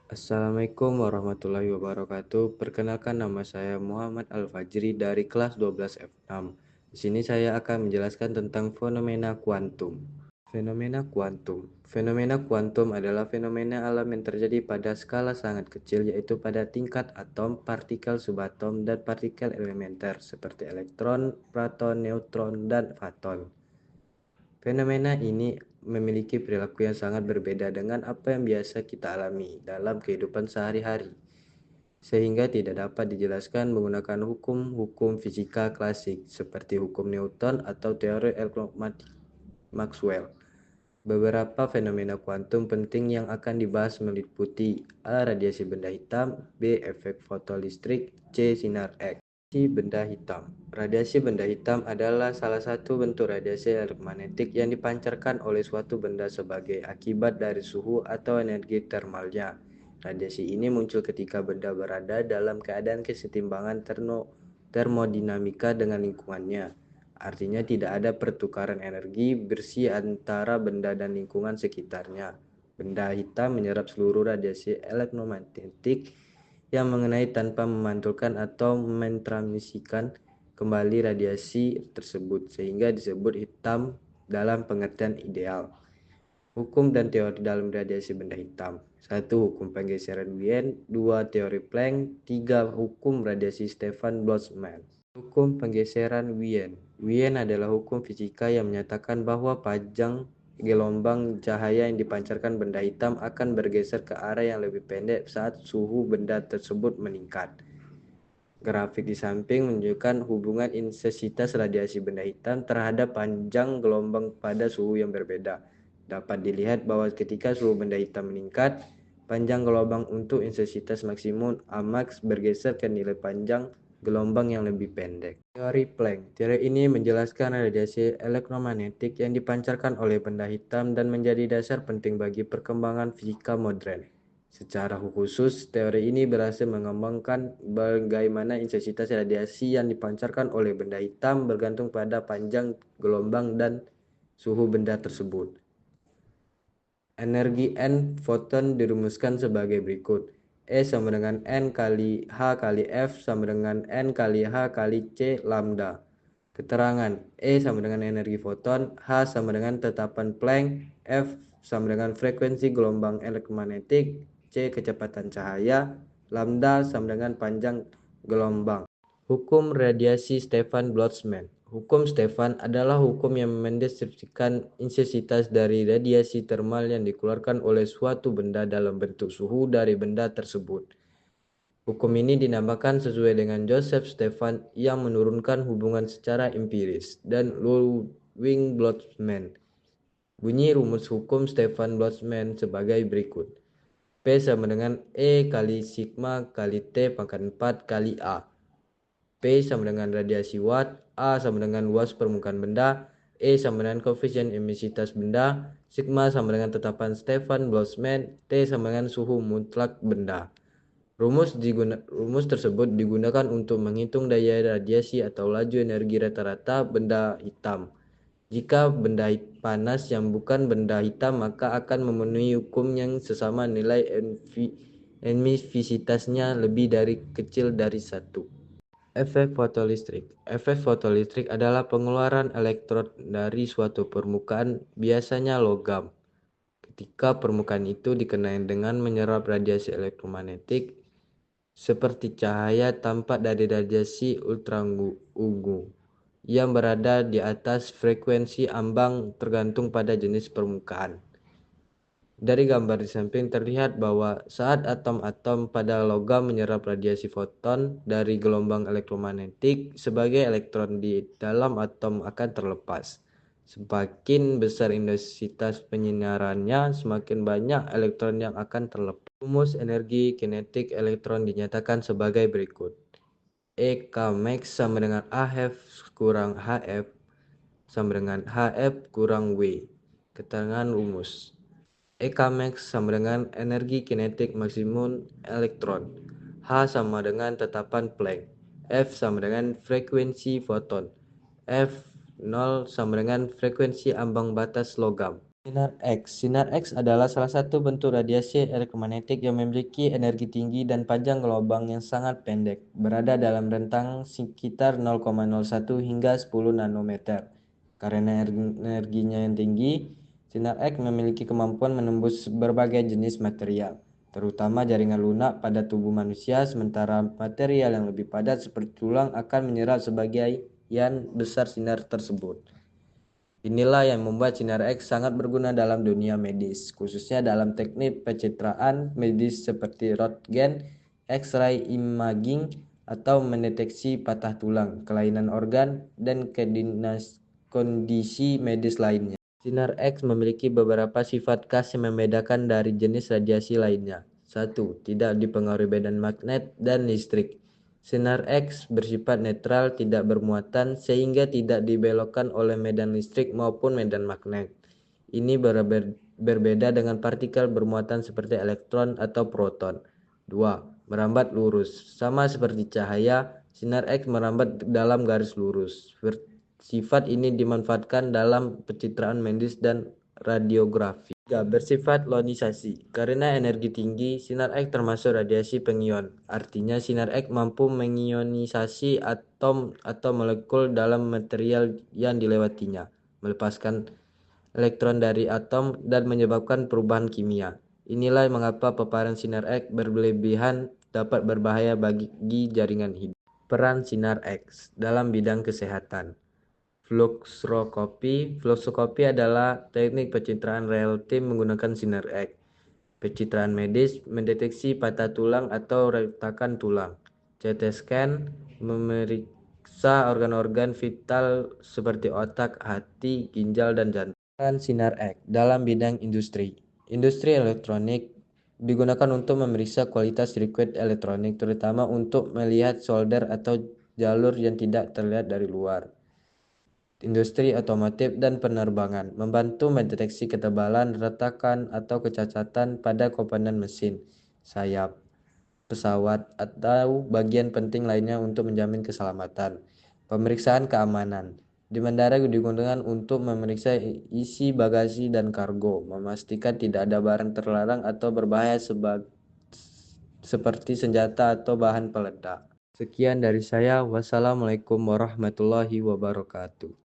Assalamualaikum warahmatullahi wabarakatuh. Perkenalkan, nama saya Muhammad Al-Fajri dari kelas 12 F6. Di sini saya akan menjelaskan tentang fenomena kuantum. Fenomena kuantum adalah fenomena alam yang terjadi pada skala sangat kecil, yaitu pada tingkat atom, partikel subatom, dan partikel elementer seperti elektron, proton, neutron, dan foton. Fenomena ini memiliki perilaku yang sangat berbeda dengan apa yang biasa kita alami dalam kehidupan sehari-hari, sehingga tidak dapat dijelaskan menggunakan hukum-hukum fisika klasik seperti hukum Newton atau teori elektromagnetik Maxwell. Beberapa fenomena kuantum penting yang akan dibahas meliputi: A. Radiasi benda hitam, B. Efek fotolistrik, C. Sinar X. Radiasi benda hitam. Radiasi benda hitam adalah salah satu bentuk radiasi elektromagnetik yang dipancarkan oleh suatu benda sebagai akibat dari suhu atau energi termalnya. Radiasi ini muncul ketika benda berada dalam keadaan kesetimbangan termodinamika dengan lingkungannya. Artinya tidak ada pertukaran energi bersih antara benda dan lingkungan sekitarnya. Benda hitam menyerap seluruh radiasi elektromagnetik yang mengenai tanpa memantulkan atau mentransmisikan kembali radiasi tersebut, sehingga disebut hitam dalam pengertian ideal. Hukum dan teori dalam radiasi benda hitam. 1. Hukum penggeseran Wien. 2. Teori Planck. 3. Hukum radiasi Stefan Boltzmann. Hukum penggeseran Wien. Wien adalah hukum fisika yang menyatakan bahwa panjang gelombang cahaya yang dipancarkan benda hitam akan bergeser ke arah yang lebih pendek saat suhu benda tersebut meningkat. Grafik di samping menunjukkan hubungan intensitas radiasi benda hitam terhadap panjang gelombang pada suhu yang berbeda. Dapat dilihat bahwa ketika suhu benda hitam meningkat, panjang gelombang untuk intensitas maksimum Amax bergeser ke nilai panjang gelombang yang lebih pendek. Teori Planck. Teori ini menjelaskan radiasi elektromagnetik yang dipancarkan oleh benda hitam dan menjadi dasar penting bagi perkembangan fisika modern. Secara khusus, teori ini berhasil mengembangkan bagaimana intensitas radiasi yang dipancarkan oleh benda hitam bergantung pada panjang gelombang dan suhu benda tersebut. Energi N foton dirumuskan sebagai berikut. E sama dengan N kali H kali F sama dengan N kali H kali C lambda. Keterangan: E sama dengan energi foton, H sama dengan tetapan Planck, F sama dengan frekuensi gelombang elektromagnetik, C kecepatan cahaya, lambda sama dengan panjang gelombang. Hukum radiasi Stefan Boltzmann. Hukum Stefan adalah hukum yang mendeskripsikan intensitas dari radiasi termal yang dikeluarkan oleh suatu benda dalam bentuk suhu dari benda tersebut. Hukum ini dinamakan sesuai dengan Joseph Stefan yang menurunkan hubungan secara empiris dan Ludwig Boltzmann. Bunyi rumus hukum Stefan Boltzmann sebagai berikut. P sama dengan E kali sigma kali T pangkat 4 kali A. P sama dengan radiasi watt, A sama dengan luas permukaan benda, E sama dengan koefisien emisivitas benda, sigma sama dengan tetapan Stefan Boltzmann, T sama dengan suhu mutlak benda. Rumus tersebut digunakan untuk menghitung daya radiasi atau laju energi rata-rata benda hitam. Jika benda panas yang bukan benda hitam, maka akan memenuhi hukum yang sesama nilai emisivitasnya lebih dari kecil dari 1. Efek fotolistrik. Efek fotolistrik adalah pengeluaran elektron dari suatu permukaan, biasanya logam. Ketika permukaan itu dikenai dengan menyerap radiasi elektromagnetik, seperti cahaya tampak dari radiasi ultraviolet yang berada di atas frekuensi ambang tergantung pada jenis permukaan. Dari gambar di samping terlihat bahwa saat atom-atom pada logam menyerap radiasi foton dari gelombang elektromagnetik, sebagai elektron di dalam atom akan terlepas. Semakin besar intensitas penyinarannya, semakin banyak elektron yang akan terlepas. Rumus energi kinetik elektron dinyatakan sebagai berikut. E K max sama dengan AF kurang HF sama dengan HF kurang W. Keterangan rumus. EK max sama dengan energi kinetik maksimum elektron. H sama dengan tetapan Planck. F sama dengan frekuensi foton. F0 sama dengan frekuensi ambang batas logam. Sinar X. Sinar X adalah salah satu bentuk radiasi elektromagnetik yang memiliki energi tinggi dan panjang gelombang yang sangat pendek, berada dalam rentang sekitar 0,01 hingga 10 nanometer. Karena energinya yang tinggi, sinar X memiliki kemampuan menembus berbagai jenis material, terutama jaringan lunak pada tubuh manusia, sementara material yang lebih padat seperti tulang akan menyerap sebagian besar sinar tersebut. Inilah yang membuat sinar X sangat berguna dalam dunia medis, khususnya dalam teknik pencitraan medis seperti röntgen, X-ray imaging, atau mendeteksi patah tulang, kelainan organ, dan kondisi medis lainnya. Sinar X memiliki beberapa sifat khas yang membedakan dari jenis radiasi lainnya. 1. Tidak dipengaruhi medan magnet dan listrik. Sinar X bersifat netral, tidak bermuatan, sehingga tidak dibelokkan oleh medan listrik maupun medan magnet. Ini berbeda dengan partikel bermuatan seperti elektron atau proton. 2. Merambat lurus. Sama seperti cahaya, sinar X merambat dalam garis lurus. Sifat ini dimanfaatkan dalam pencitraan medis dan radiografi. 3. Bersifat ionisasi. Karena energi tinggi, sinar X termasuk radiasi pengion. Artinya sinar X mampu mengionisasi atom atau molekul dalam material yang dilewatinya, melepaskan elektron dari atom dan menyebabkan perubahan kimia. Inilah mengapa paparan sinar X berlebihan dapat berbahaya bagi jaringan hidup. Peran sinar X dalam bidang kesehatan. Fluoroskopi adalah teknik pencitraan real time menggunakan sinar X. Pencitraan medis mendeteksi patah tulang atau retakan tulang. CT scan memeriksa organ-organ vital seperti otak, hati, ginjal, dan jantung. Peran sinar X dalam bidang industri. Industri elektronik digunakan untuk memeriksa kualitas sirkuit elektronik, terutama untuk melihat solder atau jalur yang tidak terlihat dari luar. Industri otomotif dan penerbangan membantu mendeteksi ketebalan, retakan, atau kecacatan pada komponen mesin, sayap, pesawat, atau bagian penting lainnya untuk menjamin keselamatan. Pemeriksaan keamanan di bandara digunakan untuk memeriksa isi bagasi dan kargo, memastikan tidak ada barang terlarang atau berbahaya seperti senjata atau bahan peledak. Sekian dari saya. Wassalamualaikum warahmatullahi wabarakatuh.